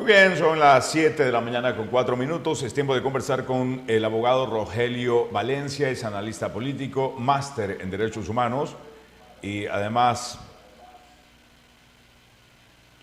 Muy bien, son las 7 de la mañana con 4 minutos. Es tiempo de conversar con el abogado Rogelio Valencia, es analista político, máster en Derechos Humanos y además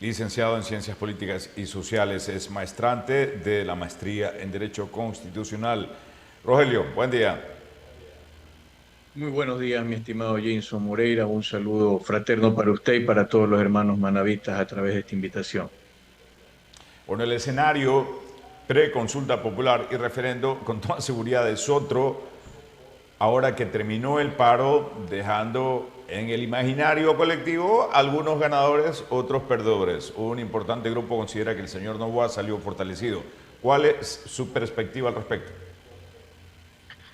licenciado en Ciencias Políticas y Sociales. Es maestrante de la maestría en Derecho Constitucional. Rogelio, buen día. Muy buenos días, mi estimado Jason Moreira. Un saludo fraterno para usted y para todos los hermanos manavistas a través de esta invitación. Bueno, el escenario pre-consulta popular y referendo con toda seguridad es otro ahora que terminó el paro, dejando en el imaginario colectivo algunos ganadores, otros perdedores. Un importante grupo considera que el señor Noboa salió fortalecido. ¿Cuál es su perspectiva al respecto?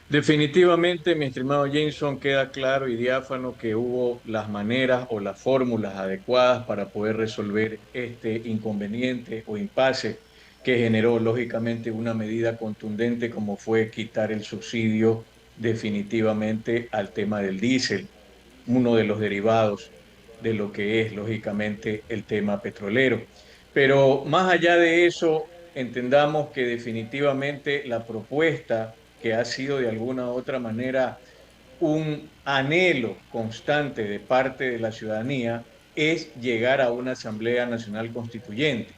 Definitivamente, mi estimado Jason, queda claro y diáfano que hubo las maneras o las fórmulas adecuadas para poder resolver este inconveniente o impasse que generó, lógicamente, una medida contundente como fue quitar el subsidio definitivamente al tema del diésel, uno de los derivados de lo que es, lógicamente, el tema petrolero. Pero más allá de eso, entendamos que definitivamente la propuesta que ha sido de alguna u otra manera un anhelo constante de parte de la ciudadanía es llegar a una Asamblea Nacional Constituyente.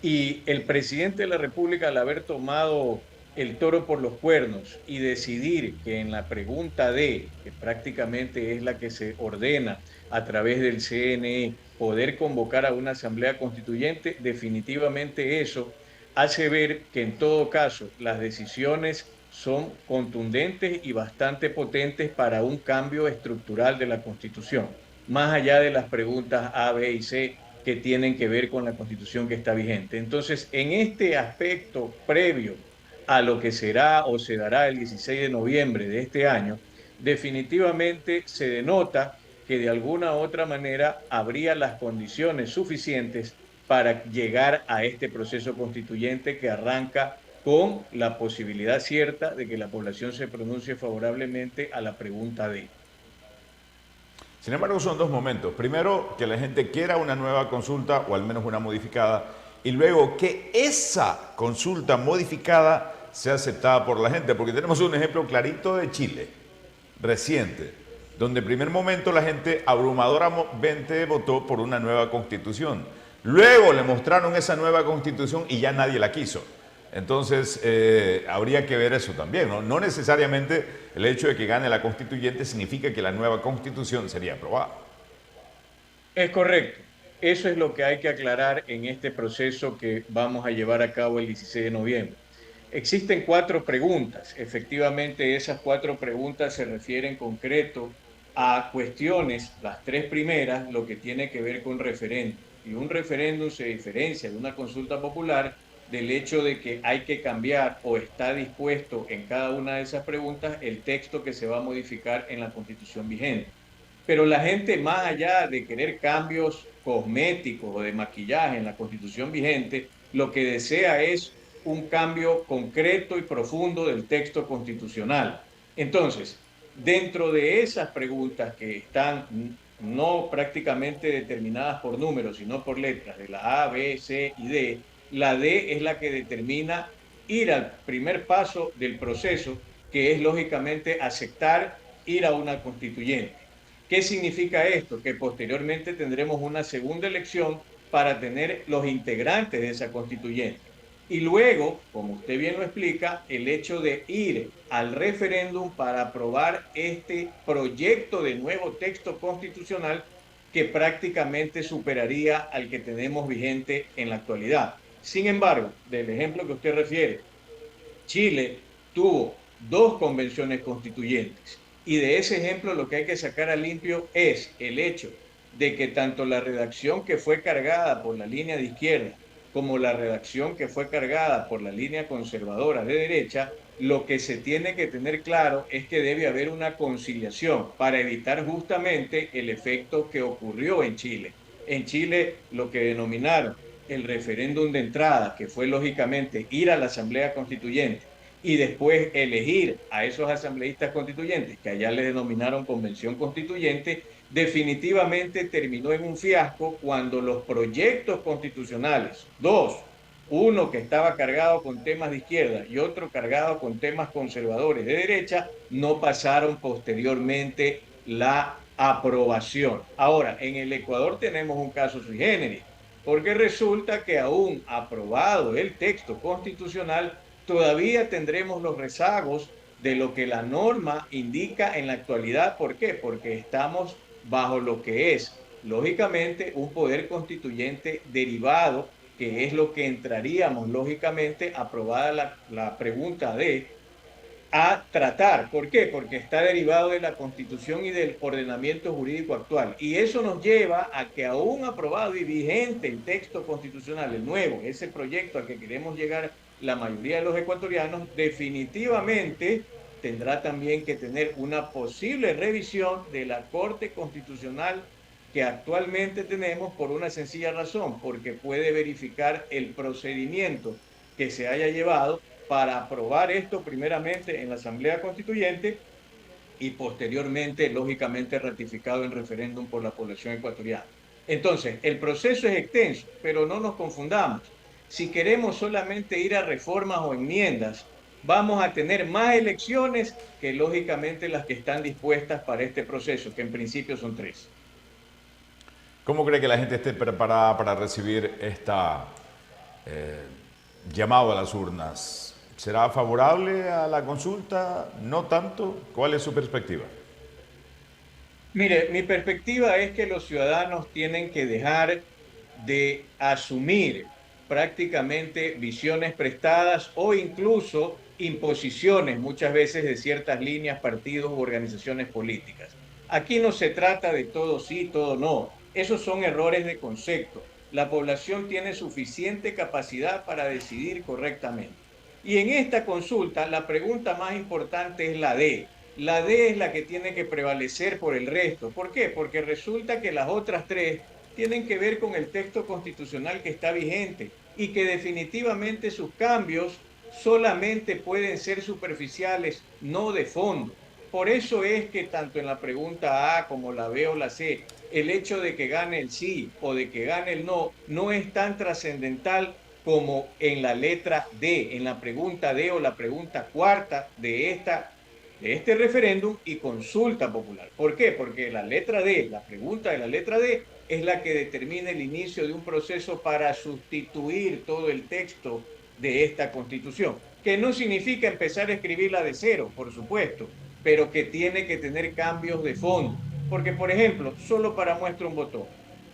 Y el presidente de la República, al haber tomado el toro por los cuernos y decidir que en la pregunta D, que prácticamente es la que se ordena a través del CNE, poder convocar a una asamblea constituyente, definitivamente eso hace ver que en todo caso las decisiones son contundentes y bastante potentes para un cambio estructural de la Constitución, más allá de las preguntas A, B y C que tienen que ver con la Constitución que está vigente. Entonces, en este aspecto previo a lo que será o se dará el 16 de noviembre de este año, definitivamente se denota que de alguna u otra manera habría las condiciones suficientes para llegar a este proceso constituyente que arranca con la posibilidad cierta de que la población se pronuncie favorablemente a la pregunta D. Sin embargo, son dos momentos. Primero, que la gente quiera una nueva consulta o al menos una modificada, y luego que esa consulta modificada sea aceptada por la gente, porque tenemos un ejemplo clarito de Chile, reciente, donde en primer momento la gente abrumadoramente votó por una nueva constitución. Luego le mostraron esa nueva constitución y ya nadie la quiso. Entonces, habría que ver eso también, ¿no? No necesariamente el hecho de que gane la constituyente significa que la nueva constitución sería aprobada. Es correcto. Eso es lo que hay que aclarar en este proceso que vamos a llevar a cabo el 16 de noviembre. Existen cuatro preguntas. Efectivamente, esas cuatro preguntas se refieren en concreto a cuestiones, las tres primeras, lo que tiene que ver con referéndum. Y un referéndum se diferencia de una consulta popular del hecho de que hay que cambiar o está dispuesto en cada una de esas preguntas el texto que se va a modificar en la Constitución vigente. Pero la gente, más allá de querer cambios cosméticos o de maquillaje en la Constitución vigente, lo que desea es un cambio concreto y profundo del texto constitucional. Entonces, dentro de esas preguntas que están no prácticamente determinadas por números, sino por letras, de la A, B, C y D, la D es la que determina ir al primer paso del proceso, que es lógicamente aceptar ir a una constituyente. ¿Qué significa esto? Que posteriormente tendremos una segunda elección para tener los integrantes de esa constituyente. Y luego, como usted bien lo explica, el hecho de ir al referéndum para aprobar este proyecto de nuevo texto constitucional que prácticamente superaría al que tenemos vigente en la actualidad. Sin embargo, del ejemplo que usted refiere, Chile tuvo dos convenciones constituyentes y de ese ejemplo lo que hay que sacar a limpio es el hecho de que tanto la redacción que fue cargada por la línea de izquierda como la redacción que fue cargada por la línea conservadora de derecha, lo que se tiene que tener claro es que debe haber una conciliación para evitar justamente el efecto que ocurrió en Chile. En Chile lo que denominaron el referéndum de entrada, que fue lógicamente ir a la Asamblea Constituyente y después elegir a esos asambleístas constituyentes, que allá le denominaron Convención Constituyente, definitivamente terminó en un fiasco cuando los proyectos constitucionales, dos, uno que estaba cargado con temas de izquierda y otro cargado con temas conservadores de derecha, no pasaron posteriormente la aprobación. Ahora, en el Ecuador tenemos un caso sui generis, porque resulta que aún aprobado el texto constitucional, todavía tendremos los rezagos de lo que la norma indica en la actualidad. ¿Por qué? Porque estamos bajo lo que es, lógicamente, un poder constituyente derivado, que es lo que entraríamos, lógicamente, aprobada la pregunta de a tratar. ¿Por qué? Porque está derivado de la Constitución y del ordenamiento jurídico actual. Y eso nos lleva a que aún aprobado y vigente el texto constitucional, el nuevo, ese proyecto al que queremos llegar la mayoría de los ecuatorianos, definitivamente tendrá también que tener una posible revisión de la Corte Constitucional que actualmente tenemos, por una sencilla razón, porque puede verificar el procedimiento que se haya llevado para aprobar esto primeramente en la Asamblea Constituyente y posteriormente, lógicamente, ratificado en referéndum por la población ecuatoriana. Entonces, el proceso es extenso, pero no nos confundamos. Si queremos solamente ir a reformas o enmiendas, vamos a tener más elecciones que, lógicamente, las que están dispuestas para este proceso, que en principio son 3. ¿Cómo cree que la gente esté preparada para recibir esta llamado a las urnas? ¿Será favorable a la consulta? ¿No tanto? ¿Cuál es su perspectiva? Mire, mi perspectiva es que los ciudadanos tienen que dejar de asumir prácticamente visiones prestadas o incluso imposiciones muchas veces de ciertas líneas, partidos u organizaciones políticas. Aquí no se trata de todo sí, todo no. Esos son errores de concepto. La población tiene suficiente capacidad para decidir correctamente. Y en esta consulta, la pregunta más importante es la D. La D es la que tiene que prevalecer por el resto. ¿Por qué? Porque resulta que las otras 3 tienen que ver con el texto constitucional que está vigente y que definitivamente sus cambios solamente pueden ser superficiales, no de fondo. Por eso es que tanto en la pregunta A como la B o la C, el hecho de que gane el sí o de que gane el no no es tan trascendental como en la letra D, en la pregunta D o la pregunta cuarta de este referéndum y consulta popular. ¿Por qué? Porque la letra D, la pregunta de la letra D, es la que determina el inicio de un proceso para sustituir todo el texto de esta Constitución, que no significa empezar a escribirla de cero, por supuesto, pero que tiene que tener cambios de fondo. Porque, por ejemplo, solo para muestra un botón,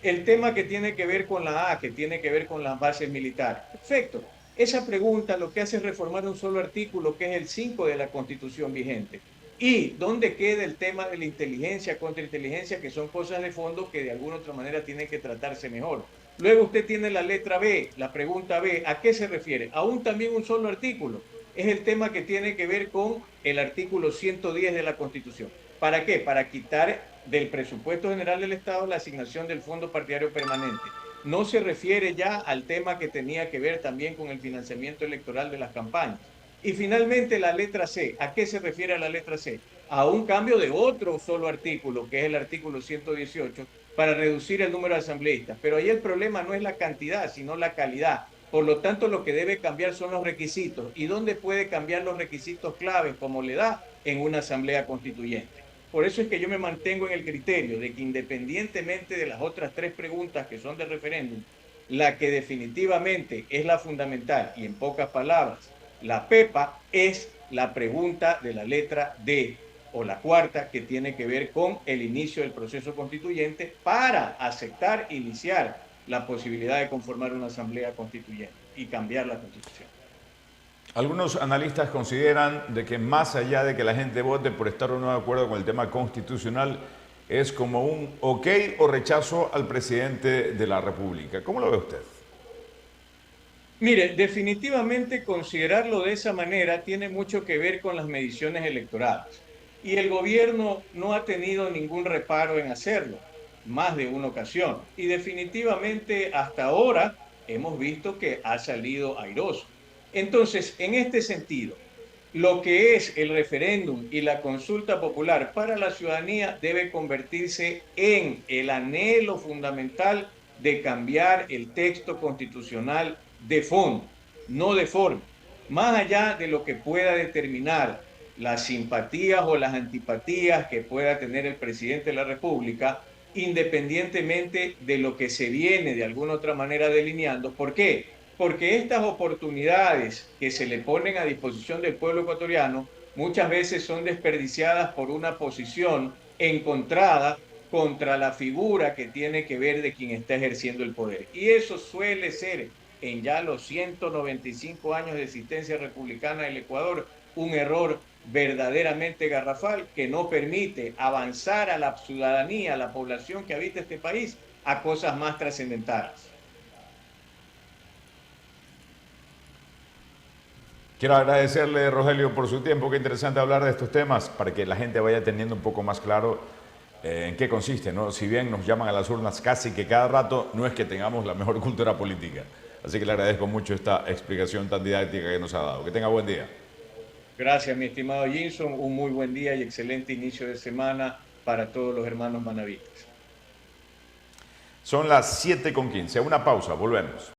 el tema que tiene que ver con la A, que tiene que ver con las bases militares, perfecto. Esa pregunta lo que hace es reformar un solo artículo, que es el 5 de la Constitución vigente. ¿Y dónde queda el tema de la inteligencia, contrainteligencia, que son cosas de fondo que de alguna otra manera tienen que tratarse mejor? Luego usted tiene la letra B, la pregunta B, ¿a qué se refiere? Aún también un solo artículo. Es el tema que tiene que ver con el artículo 110 de la Constitución. ¿Para qué? Para quitar del presupuesto general del Estado la asignación del Fondo Partidario Permanente. No se refiere ya al tema que tenía que ver también con el financiamiento electoral de las campañas. Y finalmente la letra C. ¿A qué se refiere a la letra C? A un cambio de otro solo artículo, que es el artículo 118, para reducir el número de asambleístas. Pero ahí el problema no es la cantidad, sino la calidad. Por lo tanto, lo que debe cambiar son los requisitos. ¿Y dónde puede cambiar los requisitos claves, como le da en una asamblea constituyente? Por eso es que yo me mantengo en el criterio de que, independientemente de las otras 3 preguntas que son de referéndum, la que definitivamente es la fundamental y, en pocas palabras, la PEPA, es la pregunta de la letra D o la cuarta, que tiene que ver con el inicio del proceso constituyente para aceptar iniciar la posibilidad de conformar una asamblea constituyente y cambiar la Constitución. Algunos analistas consideran de que más allá de que la gente vote por estar o no de acuerdo con el tema constitucional, es como un ok o rechazo al presidente de la República. ¿Cómo lo ve usted? Mire, definitivamente considerarlo de esa manera tiene mucho que ver con las mediciones electorales. Y el gobierno no ha tenido ningún reparo en hacerlo, más de una ocasión. Y definitivamente hasta ahora hemos visto que ha salido airoso. Entonces, en este sentido, lo que es el referéndum y la consulta popular para la ciudadanía debe convertirse en el anhelo fundamental de cambiar el texto constitucional de fondo, no de forma. Más allá de lo que pueda determinar las simpatías o las antipatías que pueda tener el presidente de la República, independientemente de lo que se viene de alguna otra manera delineando. ¿Por qué? Porque estas oportunidades que se le ponen a disposición del pueblo ecuatoriano muchas veces son desperdiciadas por una posición encontrada contra la figura que tiene que ver de quien está ejerciendo el poder. Y eso suele ser, en ya los 195 años de existencia republicana del Ecuador, un error verdaderamente garrafal que no permite avanzar a la ciudadanía, a la población que habita este país, a cosas más trascendentales. Quiero agradecerle, Rogelio, por su tiempo. Qué interesante hablar de estos temas para que la gente vaya teniendo un poco más claro en qué consiste, ¿no? Si bien nos llaman a las urnas casi que cada rato, no es que tengamos la mejor cultura política. Así que le agradezco mucho esta explicación tan didáctica que nos ha dado. Que tenga buen día. Gracias, mi estimado Jinson. Un muy buen día y excelente inicio de semana para todos los hermanos manavitas. Son las 7:15. Una pausa, volvemos.